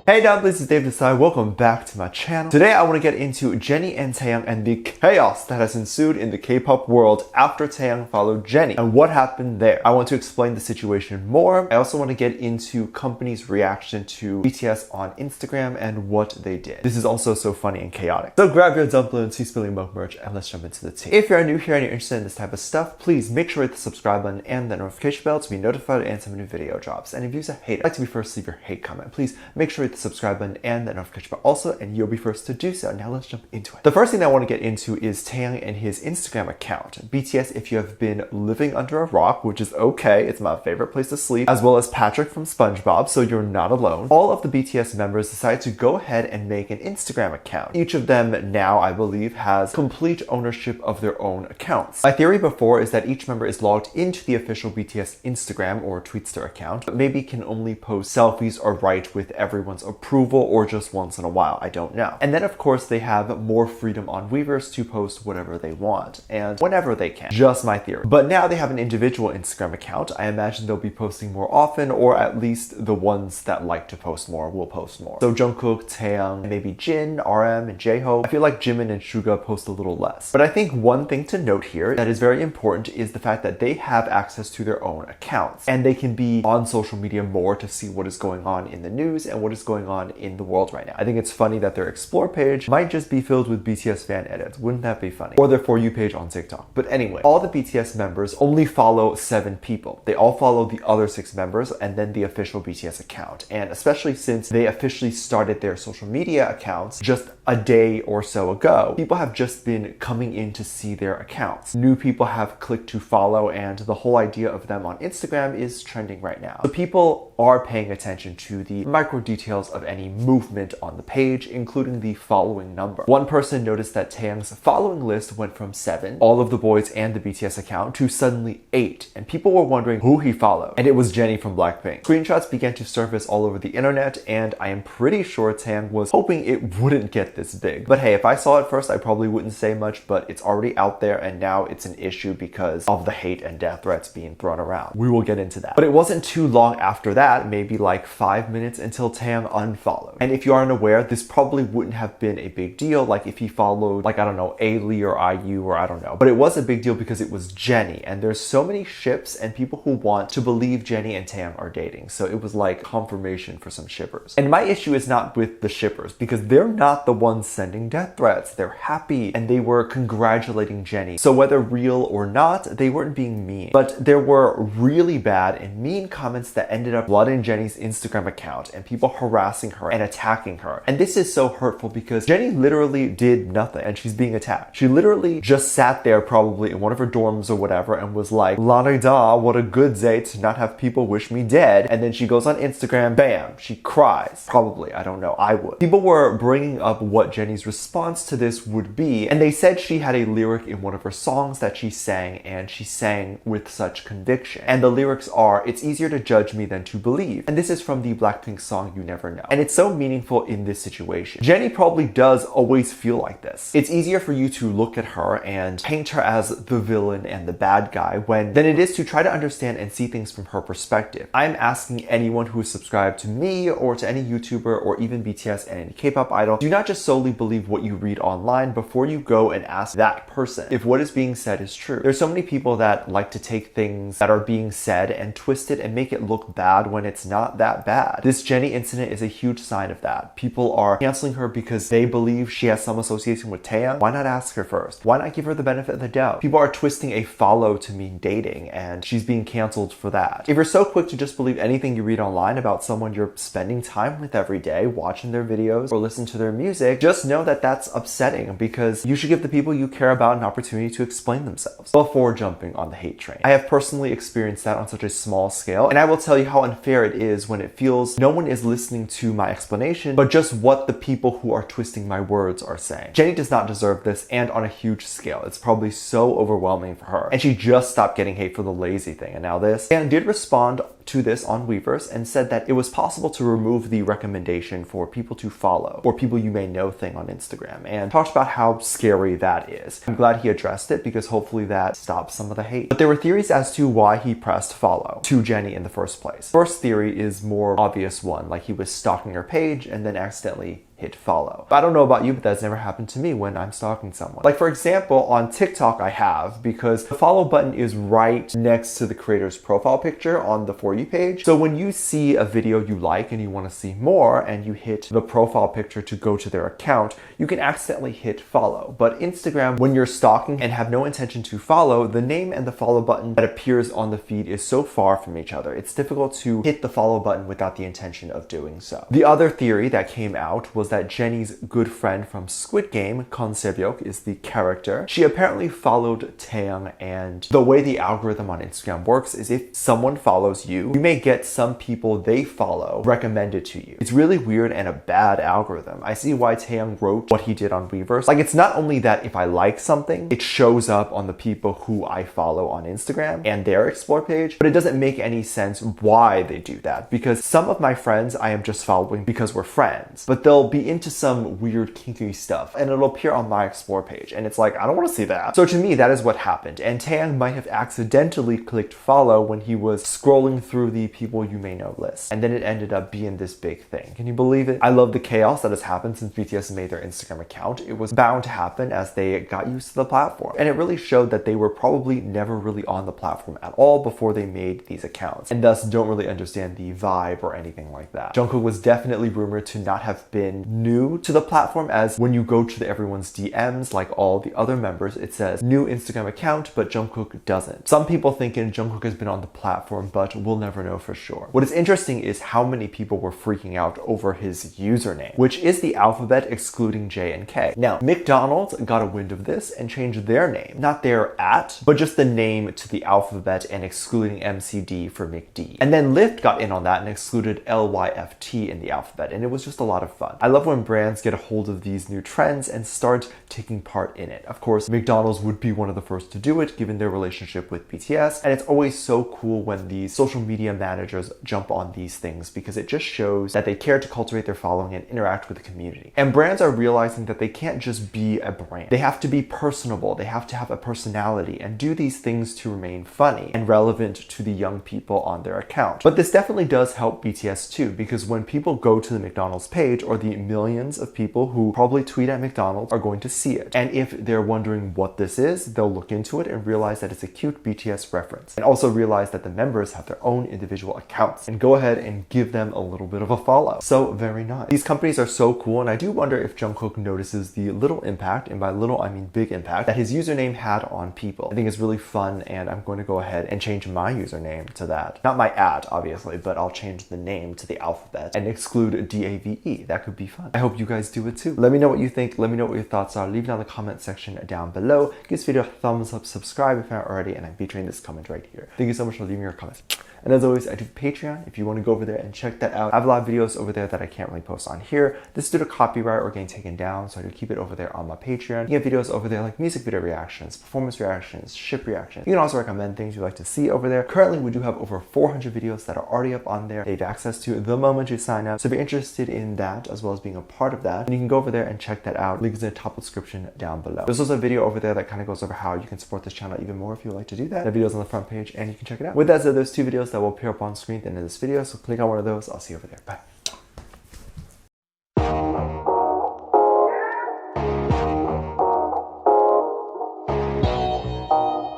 Hey down, this is Dave Desai. Welcome back to my channel. Today I want to get into Jennie and Taehyung and the chaos that has ensued in the K-pop world after Taehyung followed Jennie and what happened there. I want to explain the situation more. I also want to get into companies' reaction to BTS on Instagram and what they did. This is also so funny and chaotic. So grab your dumplings, spilling milk merch, and let's jump into the tea. If you're new here and you're interested in this type of stuff, please make sure to hit the subscribe button and the notification bell to be notified anytime a new video drops. And if you're a hater, I'd like to be first to leave your hate comment. Please make sure to hit the subscribe button and the notification bell also, and you'll be first to do so. Now let's jump into it. The first thing I want to get into is Taehyung and his Instagram account. BTS, if you have been living under a rock, which is okay, it's my favorite place to sleep, as well as Patrick from SpongeBob, so you're not alone. All of the BTS members decided to go ahead and make an Instagram account. Each of them now, I believe, has complete ownership of their own accounts. My theory before is that each member is logged into the official BTS Instagram or TWEETS account, but maybe can only post selfies or write with everyone's approval or just once in a while, I don't know. And then of course they have more freedom on Weverse to post whatever they want and whenever they can. Just my theory. But now they have an individual Instagram account. I imagine they'll be posting more often, or at least the ones that like to post more will post more. So Jungkook, Taehyung, maybe Jin, RM, and J-Hope. I feel like Jimin and Suga post a little less. But I think one thing to note here that is very important is the fact that they have access to their own accounts and they can be on social media more to see what is going on in the news and what is going on in the world right now. I think it's funny that their explore page might just be filled with BTS fan edits. Wouldn't that be funny? Or their For You page on TikTok. But anyway, all the BTS members only follow 7 people. They all follow the other 6 members and then the official BTS account. And especially since they officially started their social media accounts just a day or so ago, people have just been coming in to see their accounts. New people have clicked to follow, and the whole idea of them on Instagram is trending right now. So people are paying attention to the micro details of any movement on the page, including the following number. One person noticed that Taehyung's following list went from 7, all of the boys and the BTS account, to suddenly 8, and people were wondering who he followed, and it was Jennie from Blackpink. Screenshots began to surface all over the internet, and I am pretty sure Taehyung was hoping it wouldn't get this big. But hey, if I saw it first, I probably wouldn't say much, but it's already out there, and now it's an issue because of the hate and death threats being thrown around. We will get into that. But it wasn't too long after that, maybe like 5 minutes, until Taehyung unfollowed. And if you aren't aware, this probably wouldn't have been a big deal, like if he followed, like, I don't know, A-Lee or IU or I don't know. But it was a big deal because it was Jennie, and there's so many ships and people who want to believe Jennie and Taehyung are dating. So it was like confirmation for some shippers. And my issue is not with the shippers, because they're not the ones sending death threats. They're happy and they were congratulating Jennie. So whether real or not, they weren't being mean. But there were really bad and mean comments that ended up flooding Jennie's Instagram account and people harassing her and attacking her. And this is so hurtful because Jennie literally did nothing and she's being attacked. She literally just sat there probably in one of her dorms or whatever and was like, la-da-da, what a good day to not have people wish me dead. And then she goes on Instagram, bam, she cries. Probably, I don't know, I would. People were bringing up what Jennie's response to this would be, and they said she had a lyric in one of her songs that she sang, and she sang with such conviction. And the lyrics are, "It's easier to judge me than to believe." And this is from the Blackpink song You Never Know. And it's so meaningful in this situation. Jennie probably does always feel like this. It's easier for you to look at her and paint her as the villain and the bad guy than it is to try to understand and see things from her perspective. I'm asking anyone who is subscribed to me or to any YouTuber or even BTS and any K-pop idol, do not just solely believe what you read online before you go and ask that person if what is being said is true. There's so many people that like to take things that are being said and twist it and make it look bad when it's not that bad. This Jennie incident is a huge sign of that. People are canceling her because they believe she has some association with Taehyung. Why not ask her first? Why not give her the benefit of the doubt? People are twisting a follow to mean dating, and she's being canceled for that. If you're so quick to just believe anything you read online about someone you're spending time with every day, watching their videos or listen to their music, just know that that's upsetting, because you should give the people you care about an opportunity to explain themselves before jumping on the hate train. I have personally experienced that on such a small scale, and I will tell you how unfair it is when it feels no one is listening to my explanation, but just what the people who are twisting my words are saying. Jennie does not deserve this, and on a huge scale. It's probably so overwhelming for her. And she just stopped getting hate for the lazy thing, and now this. And did respond to this on Weverse and said that it was possible to remove the recommendation for people to follow or people you may know thing on Instagram, and talked about how scary that is. I'm glad he addressed it because hopefully that stops some of the hate. But there were theories as to why he pressed follow to Jennie in the first place. First theory is more obvious one, like he was stalking her page and then accidentally hit follow. But I don't know about you, but that's never happened to me when I'm stalking someone. Like for example, on TikTok I have, because the follow button is right next to the creator's profile picture on the For You page. So when you see a video you like and you want to see more and you hit the profile picture to go to their account, you can accidentally hit follow. But Instagram, when you're stalking and have no intention to follow, the name and the follow button that appears on the feed is so far from each other. It's difficult to hit the follow button without the intention of doing so. The other theory that came out was that Jennie's good friend from Squid Game, Kon Se-byuk, is the character. She apparently followed Taehyung, and the way the algorithm on Instagram works is if someone follows you, you may get some people they follow recommended to you. It's really weird and a bad algorithm. I see why Taehyung wrote what he did on Weverse. Like, it's not only that if I like something, it shows up on the people who I follow on Instagram and their explore page, but it doesn't make any sense why they do that, because some of my friends I am just following because we're friends, but they'll be into some weird kinky stuff and it'll appear on my explore page, and it's like, I don't want to see that. So to me, that is what happened, and Taehyung might have accidentally clicked follow when he was scrolling through the people you may know list, and then it ended up being this big thing. Can you believe it? I love the chaos that has happened since BTS made their Instagram account. It was bound to happen as they got used to the platform, and it really showed that they were probably never really on the platform at all before they made these accounts, and thus don't really understand the vibe or anything like that. Jungkook was definitely rumored to not have been new to the platform, as when you go to everyone's DMs, like all the other members, it says new Instagram account, but Jungkook doesn't. Some people thinking Jungkook has been on the platform, but we'll never know for sure. What is interesting is how many people were freaking out over his username, which is the alphabet excluding J and K. Now, McDonald's got a wind of this and changed their name, not their at, but just the name to the alphabet and excluding MCD for McD. And then Lyft got in on that and excluded LYFT in the alphabet, and it was just a lot of fun. I love when brands get a hold of these new trends and start taking part in it. Of course, McDonald's would be one of the first to do it given their relationship with BTS, and it's always so cool when these social media managers jump on these things because it just shows that they care to cultivate their following and interact with the community. And brands are realizing that they can't just be a brand. They have to be personable, they have to have a personality and do these things to remain funny and relevant to the young people on their account. But this definitely does help BTS too, because when people go to the McDonald's page, or the millions of people who probably tweet at McDonald's are going to see it. And if they're wondering what this is, they'll look into it and realize that it's a cute BTS reference. And also realize that the members have their own individual accounts and go ahead and give them a little bit of a follow. So very nice. These companies are so cool, and I do wonder if Jungkook notices the little impact, and by little I mean big impact, that his username had on people. I think it's really fun, and I'm going to go ahead and change my username to that. Not my at, obviously, but I'll change the name to the alphabet and exclude DAVE. That could be fun. I hope you guys do it too. Let me know what you think. Let me know what your thoughts are. Leave it down in the comment section down below. Give this video a thumbs up, subscribe if you're not already, and I'm featuring this comment right here. Thank you so much for leaving your comments. And as always, I do Patreon if you want to go over there and check that out. I have a lot of videos over there that I can't really post on here. This is due to copyright or getting taken down, so I do keep it over there on my Patreon. You get videos over there like music video reactions, performance reactions, ship reactions. You can also recommend things you'd like to see over there. Currently, we do have over 400 videos that are already up on there. They have access to the moment you sign up. So if you're interested in that, as well as being a part of that, then you can go over there and check that out. Link is in the top description down below. There's also a video over there that kind of goes over how you can support this channel even more if you would like to do that. That video's on the front page and you can check it out. With that said, there's two videos that will appear up on screen at the end of this video, so click on one of those. I'll see you over there. Bye.